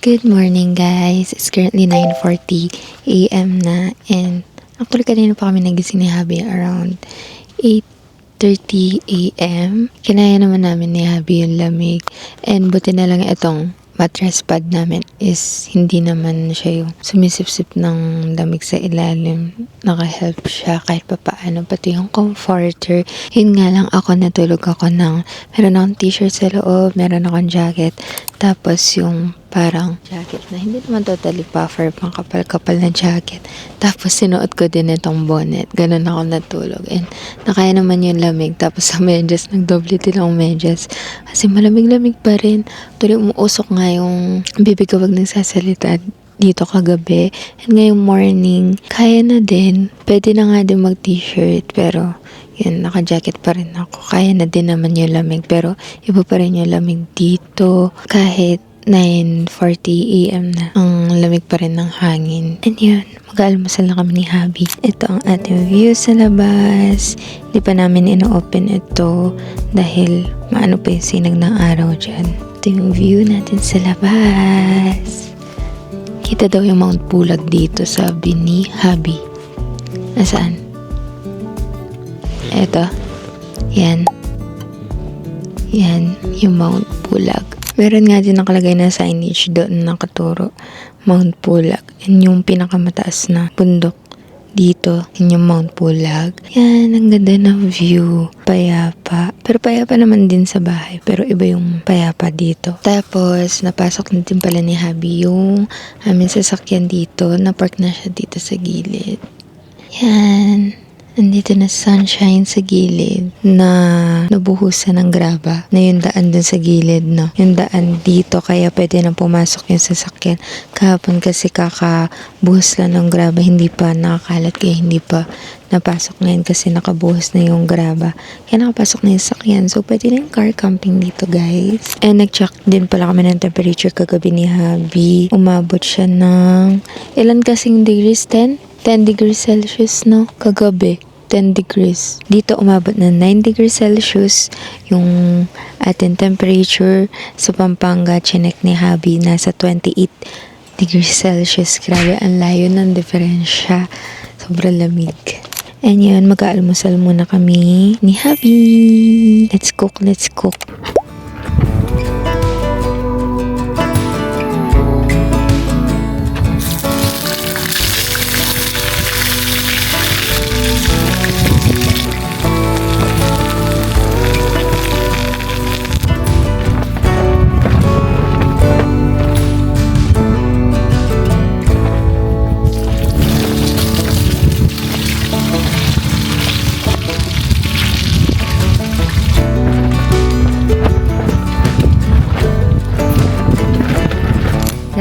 Good morning guys. It's currently 9:40 AM na and actually kanina pa kami nagising ni Habi around 8:30 AM. Kinaya naman namin ni Habi yung lamig and buti na lang itong mattress pad namin is hindi naman siya yung sumisipsip ng lamig sa ilalim. Naka-help siya kahit papaano, pati yung comforter. Yun nga lang ako natulog ako ng meron akong t-shirt sa loob, meron akong jacket, tapos yung parang jacket na hindi naman totally puffer, pang kapal-kapal na jacket. Tapos sinuot ko din itong bonnet. Ganun ako natulog. And nakaya naman yung lamig. Tapos sa medyas, nagdoble din akong medyas. Kasi malamig-lamig pa rin. Tuloy umuusok nga yung bibig ko pag nagsasalita dito kagabi. And ngayong morning, kaya na din. Pwede na nga din mag-t-shirt. Pero yun, naka-jacket pa rin ako. Kaya na din naman yung lamig. Pero iba pa rin yung lamig dito. Kahit 9:40 AM na. Ang lamig pa rin ng hangin. And yun, mag-aalmusal na kami ni Habi. Ito ang ating view sa labas. Hindi pa namin ino-open ito dahil maano pa yung sinag ng araw dyan. Ito yung view natin sa labas. Kita daw yung Mount Pulag dito, sabi ni Habi. Nasaan? Ito. Yan. Yan, yung Mount Pulag. Meron nga din nakalagay na signage doon na nakaturo Mount Pulag. And yung pinakamataas na bundok dito, yun yung Mount Pulag. Yan, ang ganda ng view. Payapa. Pero payapa naman din sa bahay. Pero iba yung payapa dito. Tapos, napasok na din pala ni Habi yung aming sasakyan dito. Na-park na siya dito sa gilid. Yan. Nandito na sunshine sa gilid na nabuhusan ng graba na yung daan dun sa gilid, no? Yung daan dito kaya pwede na pumasok yung sasakyan. Kahapon kasi kakabuhos lang ng graba, hindi pa nakakalat kaya hindi pa napasok ngayon kasi nakabuhos na yung graba. Kaya nakapasok na yung sasakyan. So pwede na yung car camping dito guys. And nag-check din pala kami ng temperature kagabi ni Habi. Umabot siya ng ilan kasing degrees? 10 degrees Celsius, no? Kagabi 10 degrees. Dito umabot na 9 degrees Celsius yung ating temperature. Sa Pampanga, chinek ni Habi, nasa 28 degrees Celsius. Grabe, ang layo ng diferensya. Sobrang lamig. And yun, mag-aalmusal muna kami ni Habi. Let's cook, let's cook.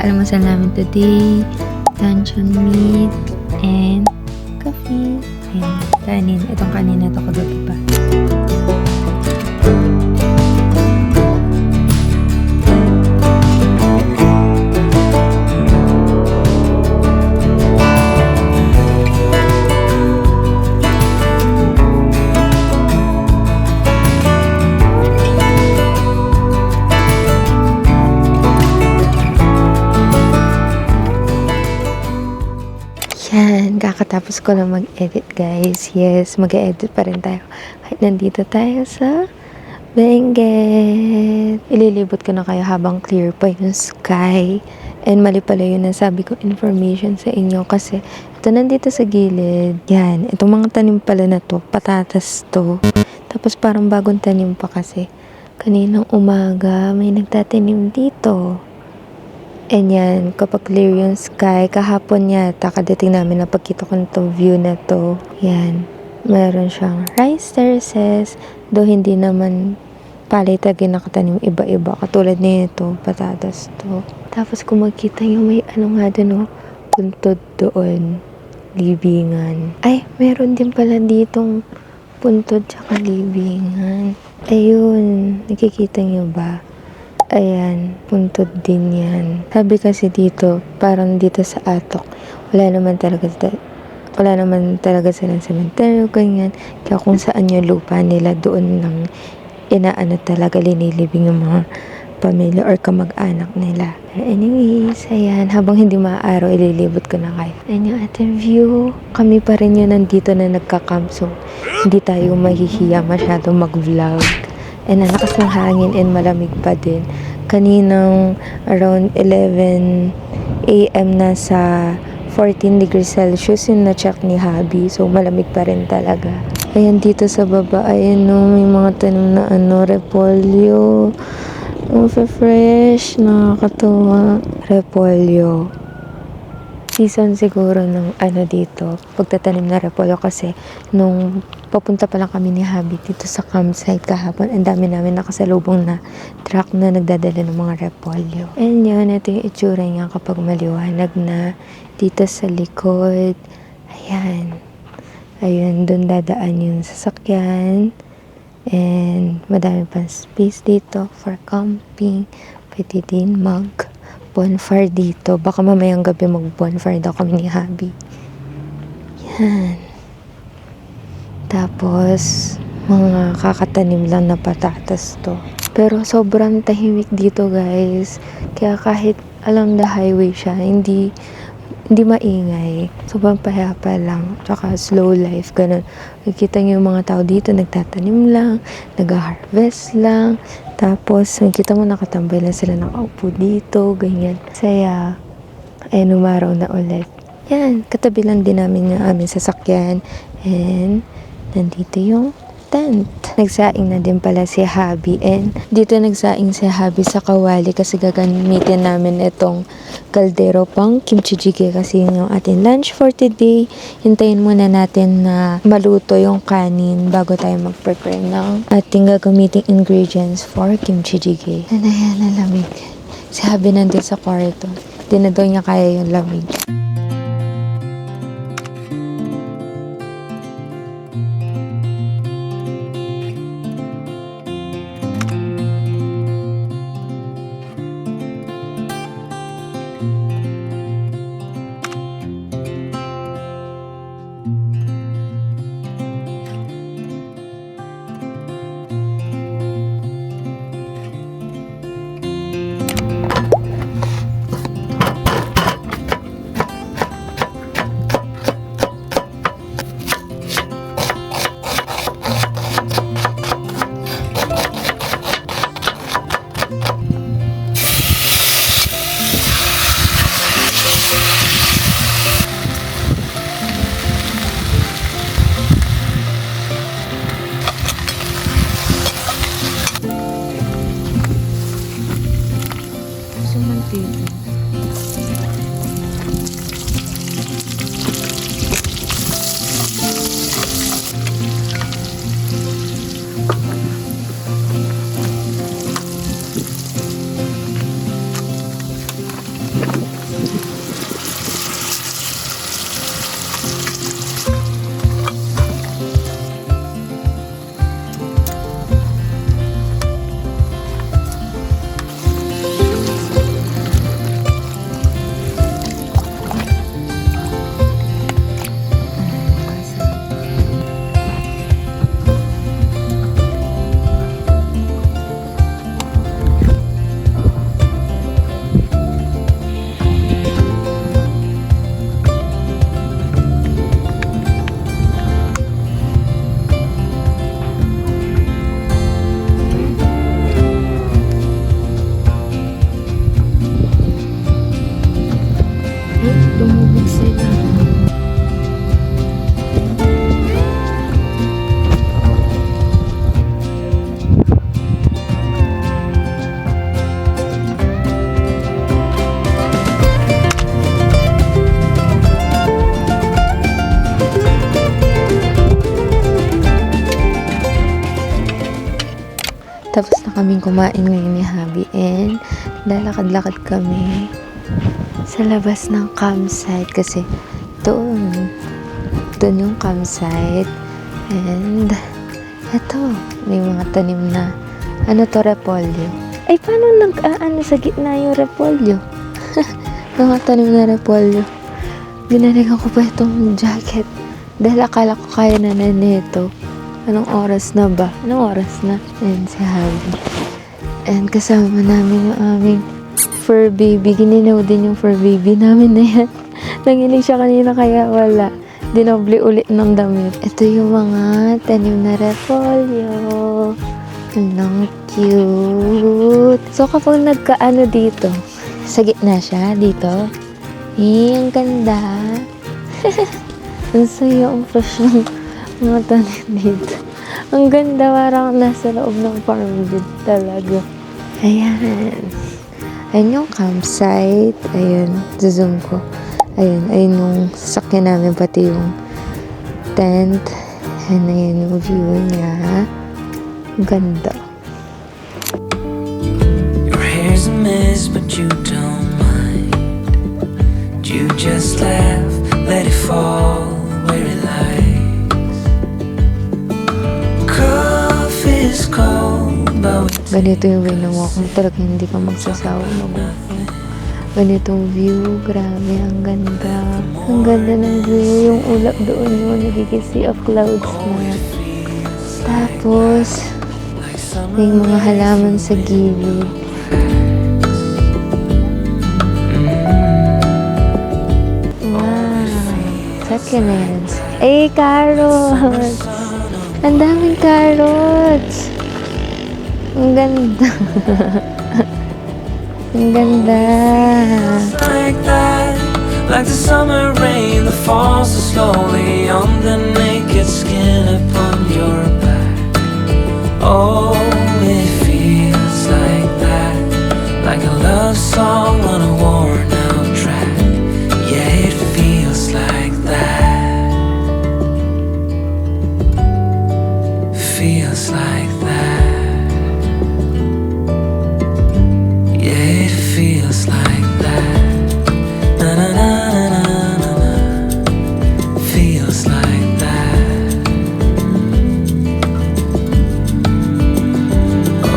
Almusal namin today, luncheon meat and coffee and kanin. Itong kanin na ito kagabi pa. Yan, kakatapos ko lang mag-edit guys. Yes, mag-edit pa rin tayo. Kahit nandito tayo sa Benguet. Ililibot ko na kayo habang clear pa yung sky. And mali pala yun na sabi ko information sa inyo kasi ito nandito sa gilid. Yan, itong mga tanim pala na to, patatas to. Tapos parang bagong tanim pa kasi. Kaninang umaga may nagtatanim dito. And yan, kapag clear yung sky, kahapon yata, kadating namin na pagkita ko nitong view na to. Yan, meron siyang rice terraces, though hindi naman palitagin nakatanim iba-iba. Katulad nito, patatas to. Tapos kung magkita nyo, may ano nga dun, oh, puntod doon, libingan. Ay, meron din pala ditong puntod tsaka libingan. Ayun, nakikita nyo ba? Ayan, puntod din yan. Sabi kasi dito, parang dito sa Atok, wala naman talaga silang sementeryo, ganyan. Kaya kung saan yung lupa nila, doon lang inaano talaga linilibing yung mga pamilya or kamag-anak nila. Anyways, ayan, habang hindi maaaraw, ililibot ko na kayo. Ayan yung ating view. Kami pa rin yun nandito na nagka-camp, so hindi tayo mahihiya masyado mag-vlog. And ang lakas ng hangin and malamig pa din. Kaninang around 11 AM na sa 14 degrees Celsius yung na-check ni Habi. So, malamig pa rin talaga. Ayan, dito sa baba, ayan no, may mga tanim na repolyo. Fresh, nakakatuwa. Repolyo. Season siguro ng dito, pagtatanim na repolyo kasi nung papunta pa lang kami ni Habi dito sa campsite kahapon, ang dami namin nakasalubong na truck na nagdadala ng mga repolyo. And yun, ito yung itsura niya kapag maliwanag na dito sa likod. Ayan. Ayun, doon dadaan yung sasakyan. And madami pang space dito for camping. Pwede din bonfire dito. Baka mamayang gabi mag-bonfire daw kami ni Habi. Yan. Tapos, mga kakatanim lang na patatas to. Pero sobrang tahimik dito, guys. Kaya kahit along the highway siya, hindi maingay. Sobrang payapa lang. Tsaka slow life, ganun. Nakikita niyo yung mga tao dito, nagtatanim lang, nag-harvest lang. Tapos, makikita mo nakatambay lang sila, nakaupo dito, ganyan. Saya, umaraw na ulit. Yan, katabi lang din namin yung aming sasakyan. And, nandito yung tent. Nagsaing na din pala si Habi. And, dito nagsaing si Habi sa kawali kasi gagamitin namin itong kaldero pang kimchi jjigae kasi yun yung ating lunch for today. Hintayin muna natin na maluto yung kanin bago tayo mag-prepare ng ating gagamiting ingredients for kimchi jjigae. And ayan, ang lamig. Si Habi nandun sa kwarto. Di na daw niya kaya yung lamig. Tumubog sila. Tapos na kaming kumain ngayon ni Habi and lalakad-lakad kami sa labas ng campsite kasi doon yung campsite. And eto, may mga tanim na repolyo. Ay, paano sa gitna yung repolyo? Mga tanim na repolyo. Binalikan ko pa itong jacket dahil akala ko kaya na nito. Anong oras na ba? Anong oras na? Ayan si Habi. And kasama namin yung aming fur baby. Gininaw din yung fur baby namin na yan. Nanginig siya kanina kaya wala. Dinoble ulit ng damit. Ito yung mga tanim na repolyo. Ang cute. So kapag nagkaano dito, sa gitna siya dito. Ang ganda. Ang saya, ang fresh ng mga tanim dito. Ang ganda, parang nasa loob ng farm din talaga. Ayan. Ayan yung campsite. Ayan, zoom ko. Ayun yung sasakyan namin, pati yung tent. And ayan yung view niya. Ang ganda. Your hair's a mess, but you don't mind. You just laugh, let it fall where it lies. Coffee's cold, but Ganito yung way na walk mo. Talaga hindi ka magsasawa mag-walk. Ganitong view, grabe, ang ganda. Ang ganda ng view. Yung ulap doon yun, nagiging sea of clouds na. Tapos, may mga halaman sa gilid. Wow! Succulents. Ay, carrots! Ang daming carrots! Ang ganda. Ang ganda. like that, like the summer rain that falls so slowly on the naked skin upon your back. Oh, it feels like that, like a love song on a worn out track. Yeah, it feels like that. Feels like that. Yeah, it feels like that. Na na na na na na na. Feels like that.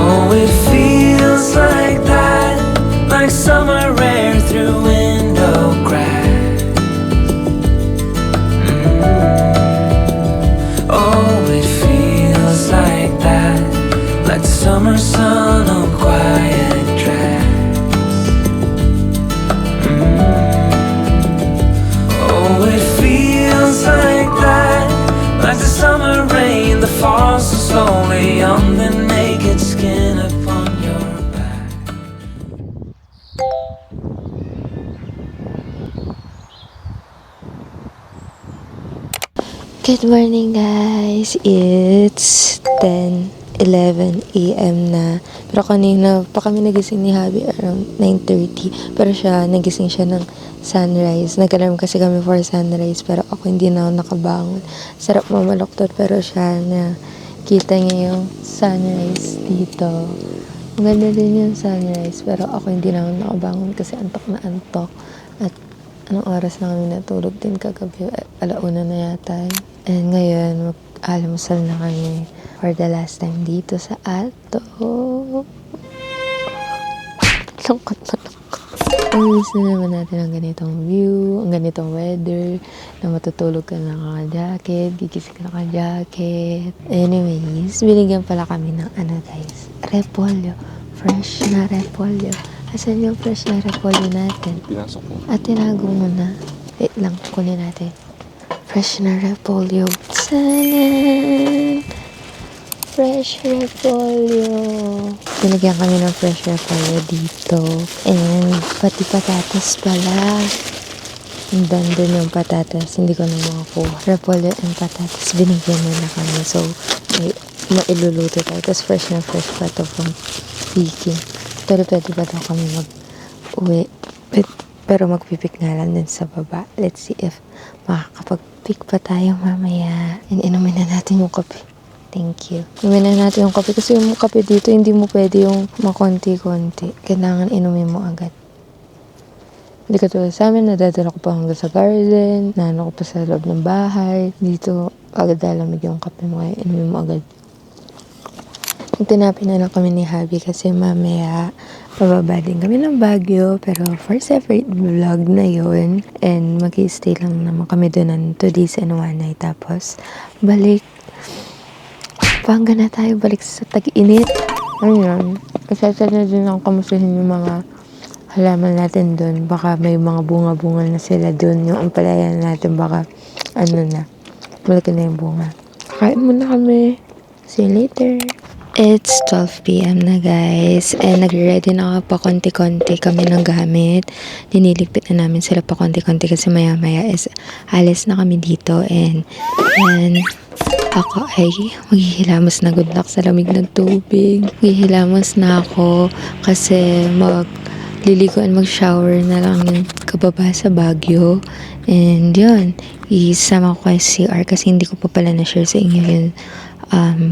Oh, it feels like that, like summer air through window cracks. Oh, it feels like that, like the summer sun on quiet tracks. Oh, it feels like that, like the summer rain that falls so slowly on the naked skin upon your back. Good morning, guys. It's 10:11 a.m. na. Pero kanina pa kami nagising ni Javi around 9:30. Pero nagising siya ng sunrise. Nag-alarm kasi kami for sunrise. Pero ako hindi na ako nakabangon. Sarap mamaloktot. Pero kita niya yung sunrise dito. Maganda din yung sunrise. Pero ako hindi na ako nakabangon kasi antok na antok. At anong oras na kami natulog din kagabi? 1:00 na yata. And ngayon, mag-almusal na kami for the last time dito sa Alto. Lungkot na lungkot. Ang na naman natin ang ganitong view, ang ganitong weather, na matutulog ka na naka-jacket, gigising ka naka-jacket. Anyways, binigyan pala kami ng guys, repolyo. Fresh na repolyo. Asan yung fresh na repolyo natin? Pinasok ko. At tinago mo na. Wait lang, kunin natin. Fresh na repolyo. Sanan! Fresh repolyo. Binigyan kami ng fresh repolyo dito. And pati patatas pala. Doon yung patatas. Hindi ko na makakuha. Repolyo and patatas. Binigyan mo na kami. So, mailuluto tayo. Tapos fresh na fresh pa to from baking. Pero pwede pa daw kami mag-uwi. Pero magpipik nga lang din sa baba. Let's see if makakapag-pick pa tayo mamaya. And inumin na natin yung kape. Thank you. Inumin na natin yung kape. Kasi yung kape dito, hindi mo pwede yung makonti-konti. Kailangan inumin mo agad. Hindi ka tulad sa amin, nadadala ko pa hanggang sa garden. Naano ko pa sa loob ng bahay. Dito, agad lalamig yung kape mo. Kaya inumin mo agad. Tinapin na lang kami ni Javi kasi mamaya pababa din kami ng Baguio, pero for separate vlog na yun. And mag-i-stay lang naman kami doon ng 2 days and 1 night. Tapos balik Pampanga na tayo, balik sa tag-init. Ayun, excited na din ako kamustahin yung mga halaman natin dun. Baka may mga bunga-bunga na sila dun. Yung ampalaya natin baka ano na, malaki na yung bunga. Kain muna kami. See you later. It's 12 p.m. na guys. And nagre-ready na pa konti-konti kami ng gamit. Diniligpit na namin sila pa konti-konti kasi maya-maya is alis na kami dito. And ako ay maghihilamos na, good luck sa lamig ng tubig. Maghihilamos na ako kasi liligo and mag-shower na lang yung kababa sa Baguio. And yun, isama ko kay CR kasi hindi ko pa pala na-share sa inyo yun.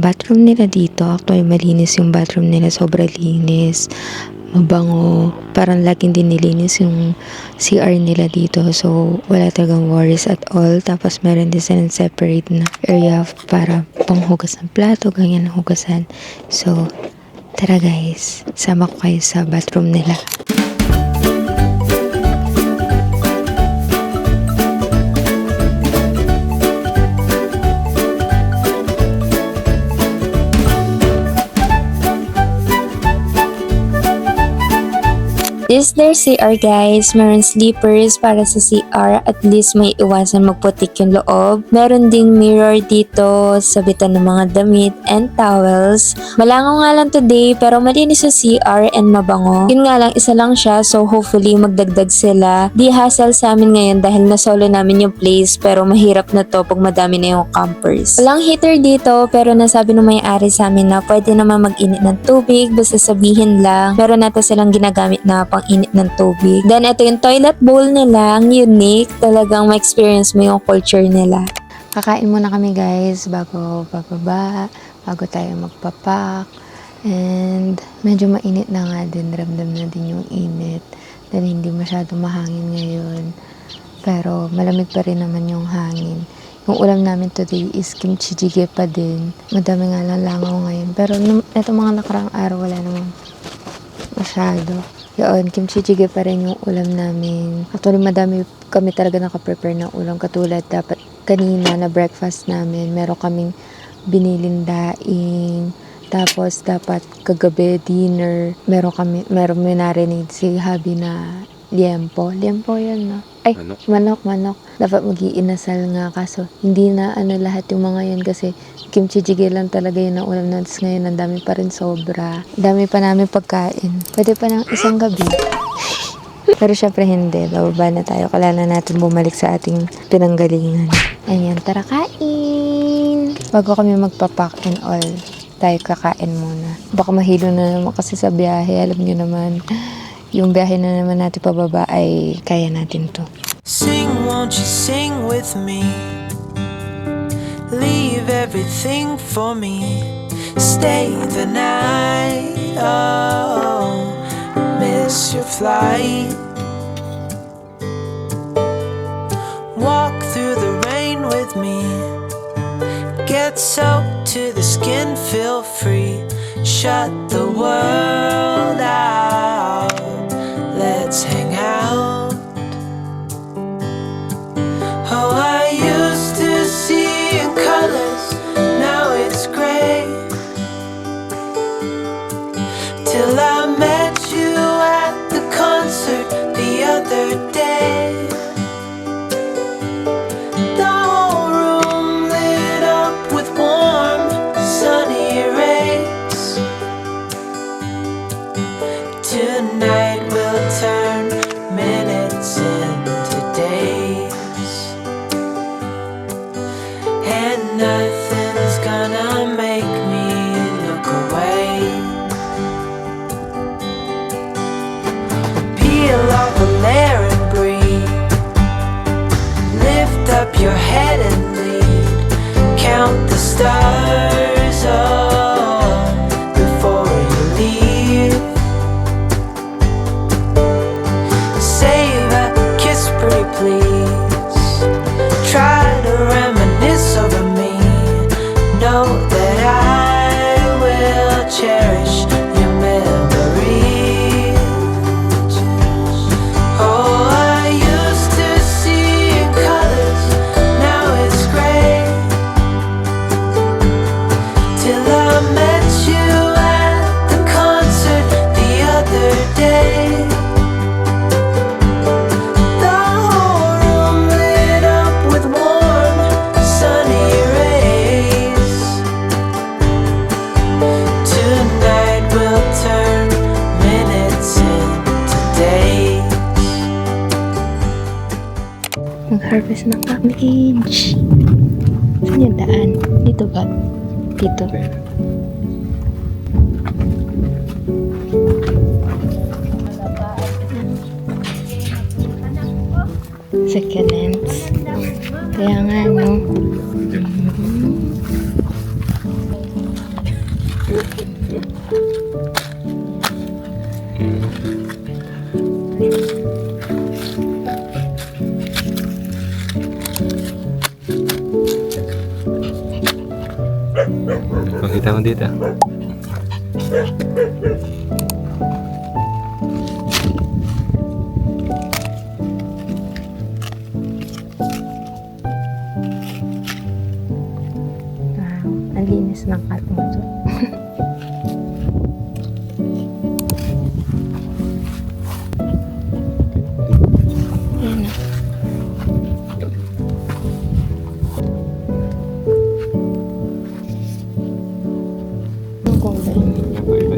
Bathroom nila dito. Actually, malinis yung bathroom nila. Sobrang linis. Mabango. Parang laging din nilinis yung CR nila dito. So, wala talagang worries at all. Tapos, meron din silang separate na area para panghugas ng plato, ganyan na hugasan. So, tara guys. Sama ko kayo sa bathroom nila. This their CR guys, meron sleepers para sa CR, at least may iwasan magputik yung loob. Meron ding mirror dito, sabitan ng mga damit and towels. Malangaw nga lang today pero malinis sa CR and mabango. Yun nga lang, isa lang siya, so hopefully magdagdag sila. Di hassle sa amin ngayon dahil na-solo namin yung place, pero mahirap na to pag madami na yung campers. Walang heater dito pero nasabi ng may-ari sa amin na pwede naman mag-init ng tubig, basta sabihin lang. Meron natin silang ginagamit na pang init ng tubig. Then, ito yung toilet bowl nila. Ang unique. Talagang ma-experience mo yung culture nila. Kakain muna kami guys bago bababa, bago tayo magpapak. And medyo mainit na nga din. Ramdam na din yung init. Dahil hindi masyado mahangin ngayon. Pero malamig pa rin naman yung hangin. Yung ulam namin today is kimchi jjigae pa din. Madami nga lang langaw ngayon. Pero ito mga nakarang araw wala naman masyado. Yun, kimchi jjigae pa rin yung ulam namin. Actually, madami kami talaga nakaprepare ng ulam. Katulad, dapat kanina na breakfast namin, meron kaming binilin daing. Tapos, dapat kagabi dinner, meron minarinade si Habi na liempo. Liempo yan, no? Ay, manok. Dapat mag-iinasal nga, kaso hindi na lahat yung mga yan kasi kimchi jjigae lang talaga yun ang ulam natin ngayon. Ang dami pa rin sobra. Dami pa namin pagkain. Pwede pa ng isang gabi. Pero syempre hindi. Bababa na tayo. Kailangan natin bumalik sa ating pinanggalingan. Ayan, tara kain! Bago kami magpapak and all, tayo kakain muna. Baka mahilo na naman kasi sa biyahe. Alam nyo naman, yung biyahe na naman natin pababa ay kaya natin to. Sing, won't you sing with me? Leave everything for me. Stay the night. Oh, miss your flight. Walk through the rain with me. Get soaked to the skin, feel free. Shut the world out. Let's hang out. Oh, I used to see in colors, now it's gray. Till I met you at the concert the other day. The whole room lit up with warm, sunny rays. Tonight we'll turn minutes into days, and nothing's gonna make me look away. Peel off a layer and breathe. Lift up your head and lead. Count the stars, oh, before you leave. Save a kiss, pretty please. Try to reminisce over me. Know that I will cherish your memories. Oh, I used to see in colors, now it's gray. Till I met you at the Harvest ng cabbage. Saan yung daan? Dito ba? Dito. Second hands. Kaya nga, no? Pakita mo dito. Wow, ang linis ng katungso. Yan na. Ang kulay.